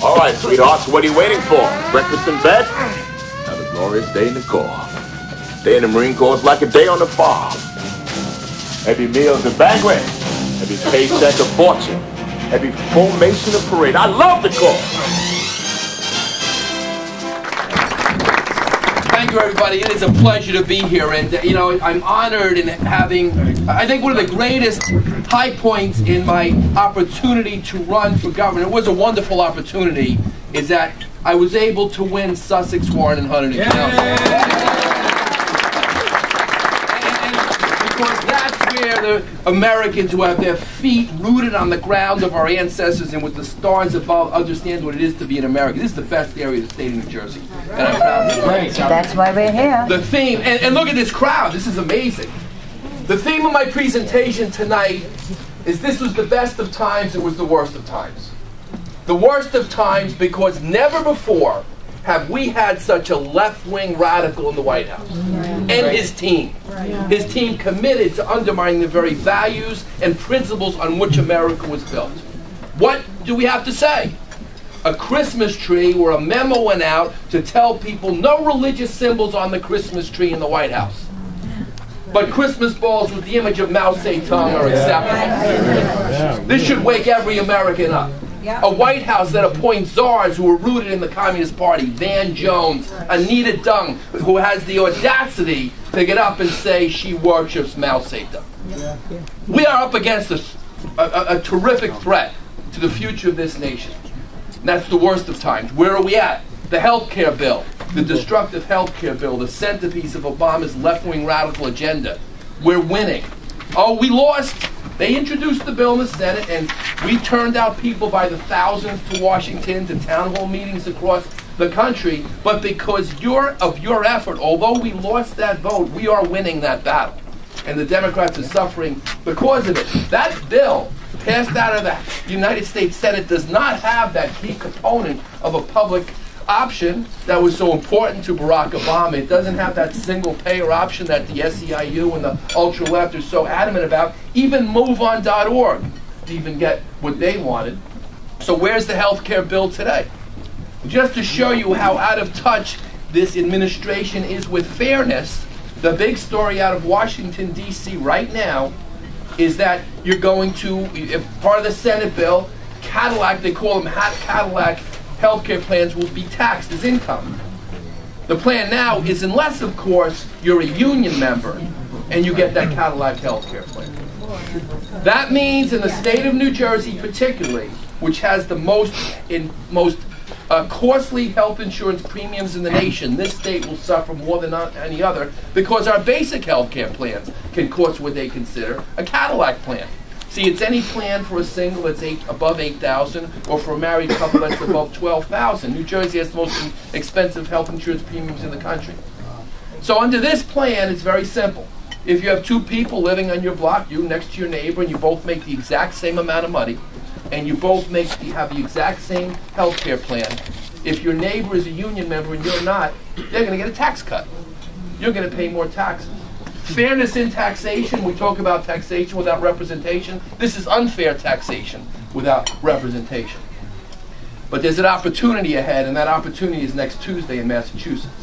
All right, sweethearts, what are you waiting for? Breakfast in bed? Have a glorious day in the Corps. Day in the Marine Corps is like a day on the farm. Every meal is a banquet. Every paycheck a fortune. Every formation a parade. I love the Corps. Thank you, everybody. It is a pleasure to be here, and you know, I'm honored in having, I think, one of the greatest high points in my opportunity to run for governor. It was a wonderful opportunity. Is that I was able to win Sussex, Warren, and Hunterdon County. Because that's where the Americans who have their feet rooted on the ground of our ancestors and with the stars above understand what it is to be an American. This is the best area of the state of New Jersey. And I'm proud of it. That's why we're here. The theme, and look at this crowd, this is amazing. The theme of my presentation tonight is this was the best of times, it was the worst of times. The worst of times because never before have we had such a left-wing radical in the White House. And his team. His team committed to undermining the very values and principles on which America was built. What do we have to say? A Christmas tree where a memo went out to tell people no religious symbols on the Christmas tree in the White House. But Christmas balls with the image of Mao Zedong are acceptable. This should wake every American up. A White House that appoints czars who are rooted in the Communist Party, Van Jones, Anita Dung, who has the audacity to get up and say she worships Mao Zedong. We are up against a terrific threat to the future of this nation. And that's the worst of times. Where are we at? The health care bill, the destructive health care bill, the centerpiece of Obama's left-wing radical agenda. We're winning. Oh, we lost. They introduced the bill in the Senate, and we turned out people by the thousands to Washington, to town hall meetings across the country. But because of your effort, although we lost that vote, we are winning that battle. And the Democrats are suffering because of it. That bill passed out of the United States Senate does not have that key component of a public option that was so important to Barack Obama. It doesn't have that single payer option that the SEIU and the ultra left are so adamant about. Even MoveOn.org to even get what they wanted. So where's the health care bill today? Just to show you how out of touch this administration is with fairness, the big story out of Washington, D.C. right now is that you're going to, part of the Senate bill, Cadillac, they call them Cadillac healthcare plans will be taxed as income. The plan now is unless, of course, you're a union member and you get that Cadillac healthcare plan. That means in the state of New Jersey particularly, which has the most costly health insurance premiums in the nation, this state will suffer more than any other because our basic health care plans can cost what they consider a Cadillac plan. See, it's any plan for a single that's above $8,000 or for a married couple that's above $12,000. New Jersey has the most expensive health insurance premiums in the country. So under this plan, it's very simple. If you have two people living on your block, you next to your neighbor, and you both make the exact same amount of money, and you both have the exact same health care plan, if your neighbor is a union member and you're not, they're going to get a tax cut. You're going to pay more taxes. Fairness in taxation, we talk about taxation without representation. This is unfair taxation without representation. But there's an opportunity ahead, and that opportunity is next Tuesday in Massachusetts.